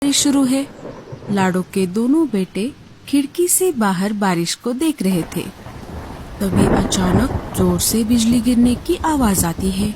बारिश शुरू है। लाडो के दोनों बेटे खिड़की से बाहर बारिश को देख रहे थे। तभी अचानक जोर से बिजली गिरने की आवाज आती है।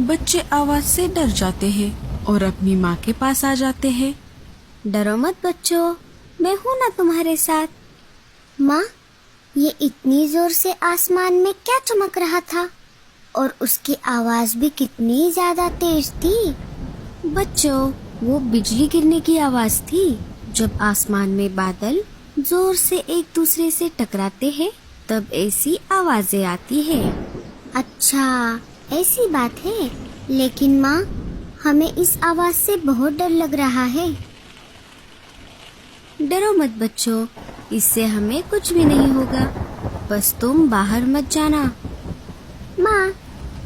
बच्चे आवाज से डर जाते हैं और अपनी माँ के पास आ जाते हैं। डरो मत बच्चों, मैं हूँ ना तुम्हारे साथ। माँ, ये इतनी जोर से आसमान में क्या चमक रहा था और उसकी आवाज भी कितनी ज्यादा तेज थी। बच्चों, वो बिजली गिरने की आवाज थी। जब आसमान में बादल जोर से एक दूसरे से टकराते हैं तब ऐसी आवाजें आती है। अच्छा, ऐसी बात है। लेकिन माँ, हमें इस आवाज से बहुत डर लग रहा है। डरो मत बच्चों, इससे हमें कुछ भी नहीं होगा। बस तुम बाहर मत जाना। माँ,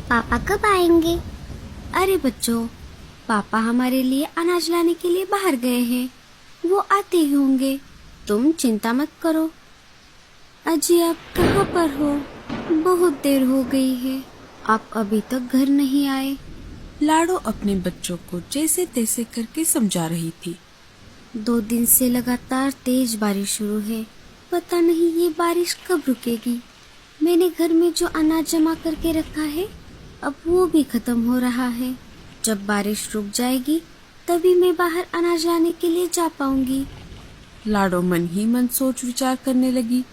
पापा कब आएंगे? अरे बच्चों, पापा हमारे लिए अनाज लाने के लिए बाहर गए हैं। वो आते ही होंगे, तुम चिंता मत करो। अजी, आप कहाँ पर हो? बहुत देर हो गई है, आप अभी तक घर नहीं आए। लाडो अपने बच्चों को जैसे तैसे करके समझा रही थी। 2 दिन से लगातार तेज बारिश शुरू है। पता नहीं ये बारिश कब रुकेगी। मैंने घर में जो अनाज जमा करके रखा है अब वो भी खत्म हो रहा है। जब बारिश रुक जाएगी तभी मैं बाहर अनाज लाने के लिए जा पाऊंगी। लाडो मन ही मन सोच विचार करने लगी।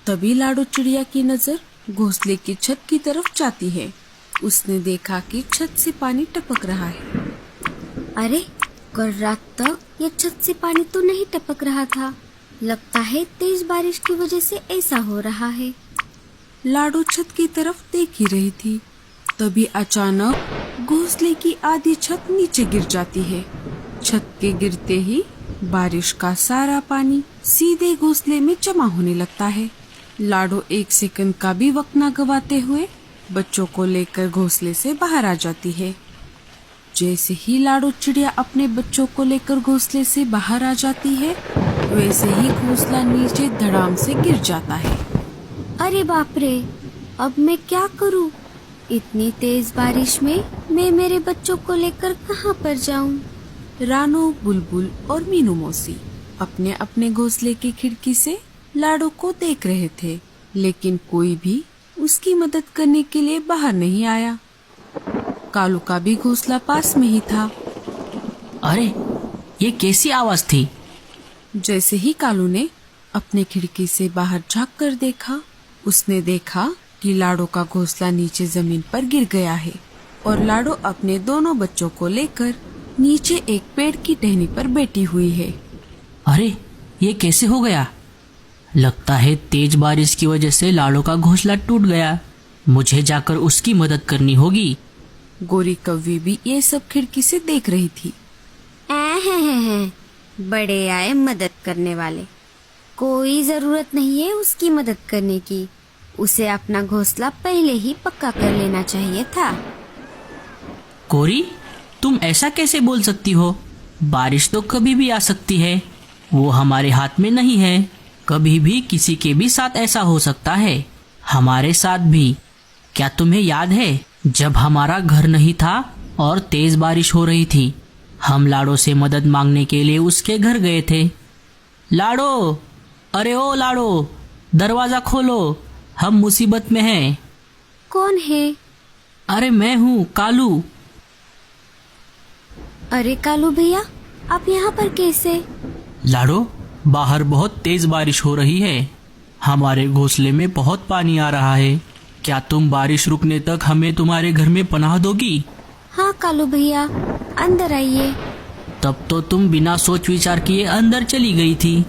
तभी लाडो चिड़िया की नजर घोंसले की छत की तरफ जाती है। उसने देखा कि छत से पानी टपक रहा है। अरे, कल रात तक ये छत से पानी तो नहीं टपक रहा था। लगता है तेज बारिश की वजह से ऐसा हो रहा है। लाडो छत की तरफ देख ही रही थी। तभी अचानक घोंसले की आधी छत नीचे गिर जाती है। छत के गिरते ही बारिश का सारा पानी सीधे घोंसले में जमा होने लगता है। लाडो 1 सेकंड का भी वक्त न गवाते हुए बच्चों को लेकर घोंसले से बाहर आ जाती है। जैसे ही लाडो चिड़िया अपने बच्चों को लेकर घोंसले से बाहर आ जाती है वैसे ही घोंसला नीचे धड़ाम से गिर जाता है। अरे बाप रे, अब मैं क्या करूं? इतनी तेज बारिश में मैं मेरे बच्चों को लेकर कहां पर जाऊं? रानो, बुलबुल और मीनू मौसी अपने अपने घोंसले की खिड़की से लाडो को देख रहे थे, लेकिन कोई भी उसकी मदद करने के लिए बाहर नहीं आया। कालू का भी घोंसला पास में ही था। अरे, ये कैसी आवाज थी? जैसे ही कालू ने अपने खिड़की से बाहर झांक कर देखा, उसने देखा कि लाडो का घोंसला नीचे जमीन पर गिर गया है और लाडो अपने दोनों बच्चों को लेकर नीचे एक पेड़ की टहनी पर बैठी हुई है। अरे, ये कैसे हो गया? लगता है तेज बारिश की वजह से लाडो का घोंसला टूट गया। मुझे जाकर उसकी मदद करनी होगी। गोरी कौवी भी ये सब खिड़की से देख रही थी। बड़े आए मदद करने वाले। कोई जरूरत नहीं है उसकी मदद करने की। उसे अपना घोंसला पहले ही पक्का कर लेना चाहिए था। कोरी, तुम ऐसा कैसे बोल सकती हो? बारिश तो कभी भी आ सकती है, वो हमारे हाथ में नहीं है। कभी भी किसी के भी साथ ऐसा हो सकता है, हमारे साथ भी। क्या तुम्हें याद है जब हमारा घर नहीं था और तेज बारिश हो रही थी, हम लाडो से मदद मांगने के लिए उसके घर गए थे। लाडो, अरे ओ लाडो, दरवाजा खोलो, हम मुसीबत में हैं। कौन है? अरे मैं हूँ, कालू। अरे कालू भैया, आप यहाँ पर कैसे? लाडो, बाहर बहुत तेज बारिश हो रही है। हमारे घोंसले में बहुत पानी आ रहा है। क्या तुम बारिश रुकने तक हमें तुम्हारे घर में पनाह दोगी? हाँ कालू भैया, अंदर आइए। तब तो तुम बिना सोच विचार किए अंदर चली गई थी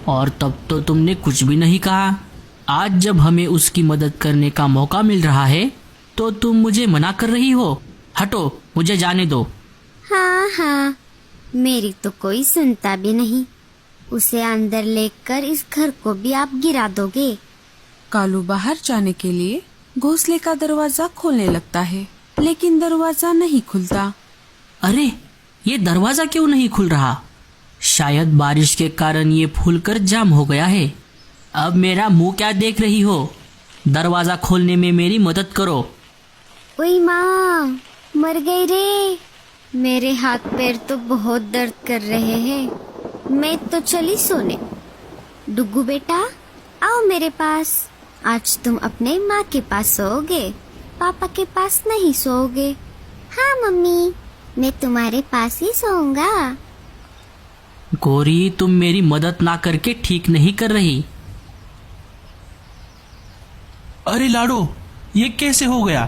और तब तो तुमने कुछ भी नहीं कहा। आज जब हमें उसकी मदद करने का मौका मिल रहा है तो तुम मुझे मना कर रही हो। हटो, मुझे जाने दो। हाँ, मेरी तो कोई सुनता भी नहीं। उसे अंदर लेकर इस घर को भी आप गिरा दोगे। कालू बाहर जाने के लिए घोंसले का दरवाजा खोलने लगता है, लेकिन दरवाजा नहीं खुलता। अरे, ये दरवाजा क्यों नहीं खुल रहा? शायद बारिश के कारण ये फूलकर जाम हो गया है। अब मेरा मुंह क्या देख रही हो? दरवाजा खोलने में मेरी मदद करो। ओए माँ, मर गई रे। मेरे हाथ पैर तो बहुत दर्द कर रहे हैं। मैं तो चली सोने। डुग्गू बेटा, आओ मेरे पास। आज तुम अपने माँ के पास सोओगे, पापा के पास नहीं सोओगे। हाँ मम्मी, मैं तुम्हारे पास ही सोऊंगा। गौरी, तुम मेरी मदद ना करके ठीक नहीं कर रही। अरे लाडो, ये कैसे हो गया?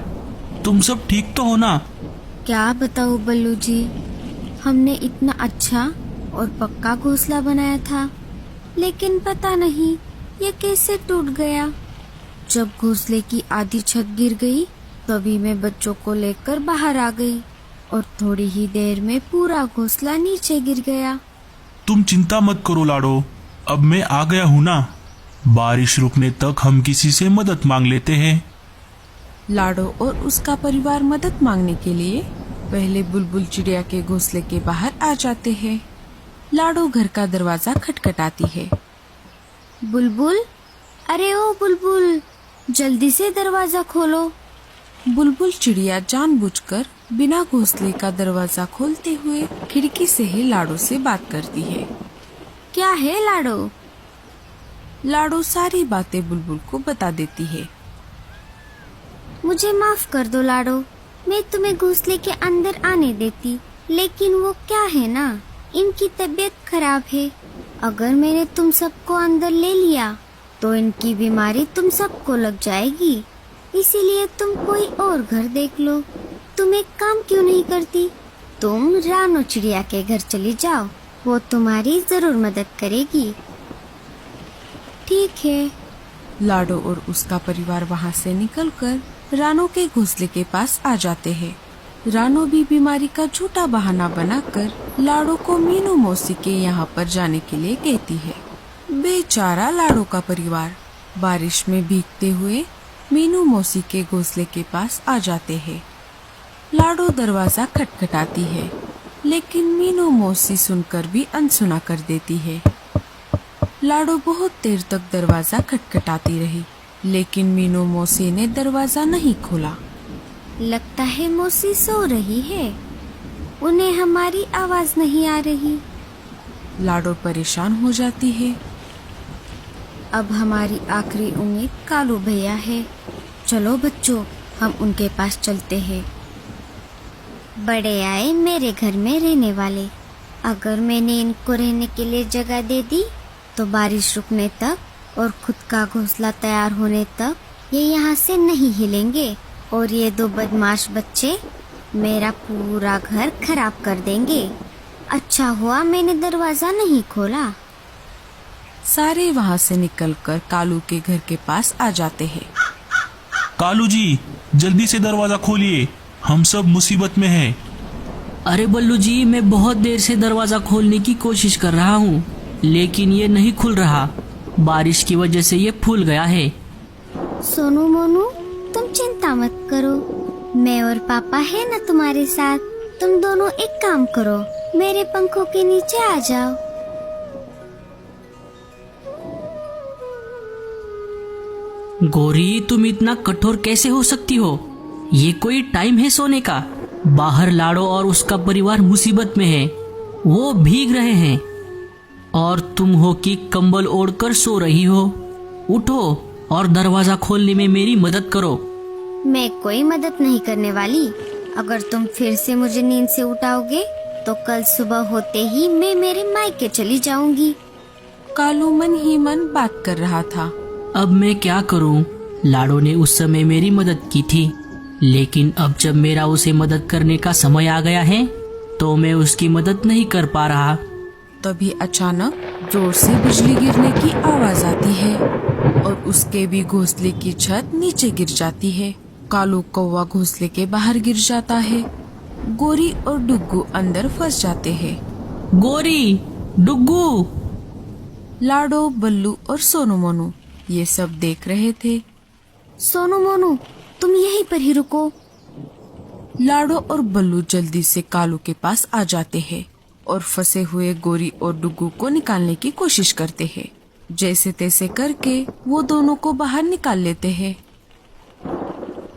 तुम सब ठीक तो हो ना? क्या बताऊं बल्लू जी, हमने इतना अच्छा और पक्का घोंसला बनाया था, लेकिन पता नहीं ये कैसे टूट गया। जब घोंसले की आधी छत गिर गई, तभी मैं बच्चों को लेकर बाहर आ गई और थोड़ी ही देर में पूरा घोंसला नीचे गिर गया। तुम चिंता मत करो लाडो, अब मैं आ गया हूँ ना। बारिश रुकने तक हम किसी से मदद मांग लेते हैं। लाडो और उसका परिवार मदद मांगने के लिए पहले बुलबुल चिड़िया के घोंसले के बाहर आ जाते हैं। लाडो घर का दरवाजा खटखटाती है। बुलबुल, अरे ओ बुलबुल, जल्दी से दरवाजा खोलो। बुलबुल चिड़िया जानबूझकर बिना घोंसले का दरवाजा खोलते हुए खिड़की से ही लाडो से बात करती है। क्या है लाडो? लाडो सारी बातें बुलबुल को बता देती है। मुझे माफ कर दो लाडो, मैं तुम्हें घोंसले के अंदर आने देती, लेकिन वो क्या है ना, इनकी तबीयत खराब है। अगर मैंने तुम सबको अंदर ले लिया तो इनकी बीमारी तुम सबको लग जाएगी। इसीलिए तुम कोई और घर देख लो। तुम एक काम क्यों नहीं करती? तुम रानो चिड़िया के घर चली जाओ, वो तुम्हारी जरूर मदद करेगी। ठीक है। लाडो और उसका परिवार वहाँ से निकलकर रानो के घोंसले के पास आ जाते हैं। रानो भी बीमारी का झूठा बहाना बनाकर लाडो को मीनू मौसी के यहाँ पर जाने के लिए कहती है। बेचारा लाडो का परिवार बारिश में भीगते हुए मीनू मौसी के घोंसले के पास आ जाते हैं। लाडो दरवाजा खटखटाती है, लेकिन मीनू मौसी सुनकर भी अनसुना कर देती है। लाडो बहुत देर तक दरवाजा खटखटाती रही, लेकिन मीनू मौसी ने दरवाजा नहीं खोला। लगता है मौसी सो रही है, उन्हें हमारी आवाज नहीं आ रही। लाडो परेशान हो जाती है। अब हमारी आखिरी उम्मीद कालू भैया है। चलो बच्चों, हम उनके पास चलते हैं। बड़े आए मेरे घर में रहने वाले। अगर मैंने इनको रहने के लिए जगह दे दी तो बारिश रुकने तक और खुद का घोंसला तैयार होने तक ये यहाँ से नहीं हिलेंगे, और ये दो बदमाश बच्चे मेरा पूरा घर खराब कर देंगे। अच्छा हुआ मैंने दरवाजा नहीं खोला। सारे वहाँ से निकलकर कालू के घर के पास आ जाते हैं। कालू जी, जल्दी से दरवाजा खोलिए, हम सब मुसीबत में हैं। अरे बल्लू जी, मैं बहुत देर से दरवाजा खोलने की कोशिश कर रहा हूँ, लेकिन ये नहीं खुल रहा। बारिश की वजह से ये फूल गया है। सोनू मोनू, तुम चिंता मत करो, मैं और पापा है ना तुम्हारे साथ। तुम दोनों एक काम करो, मेरे पंखों के नीचे आ जाओ। गौरी, तुम इतना कठोर कैसे हो सकती हो? ये कोई टाइम है सोने का? बाहर लाडो और उसका परिवार मुसीबत में है, वो भीग रहे हैं, और तुम हो कि कंबल ओढ़कर सो रही हो। उठो और दरवाजा खोलने में मेरी मदद करो। मैं कोई मदद नहीं करने वाली। अगर तुम फिर से मुझे नींद से उठाओगे तो कल सुबह होते ही मैं मेरे मायके चली जाऊंगी। कालू मन ही मन बात कर रहा था। अब मैं क्या करूं? लाडो ने उस समय मेरी मदद की थी, लेकिन अब जब मेरा उसे मदद करने का समय आ गया है तो मैं उसकी मदद नहीं कर पा रहा। तभी अचानक जोर से बिजली गिरने की आवाज आती है और उसके भी घोंसले की छत नीचे गिर जाती है। कालू कौवा घोंसले के बाहर गिर जाता है। गोरी और डुग्गू अंदर फंस जाते हैं। गोरी, डुग्गू। लाडो, बल्लू और सोनू मोनू ये सब देख रहे थे। सोनू मोनू, तुम यहीं पर ही रुको। लाडो और बल्लू जल्दी से कालू के पास आ जाते हैं और फंसे हुए गोरी और डुग्गू को निकालने की कोशिश करते हैं। जैसे तैसे करके वो दोनों को बाहर निकाल लेते हैं।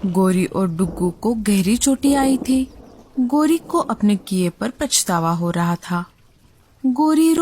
गोरी और डुग्गू को गहरी चोटें आई थी। गोरी को अपने किए पर पछतावा हो रहा था। गोरी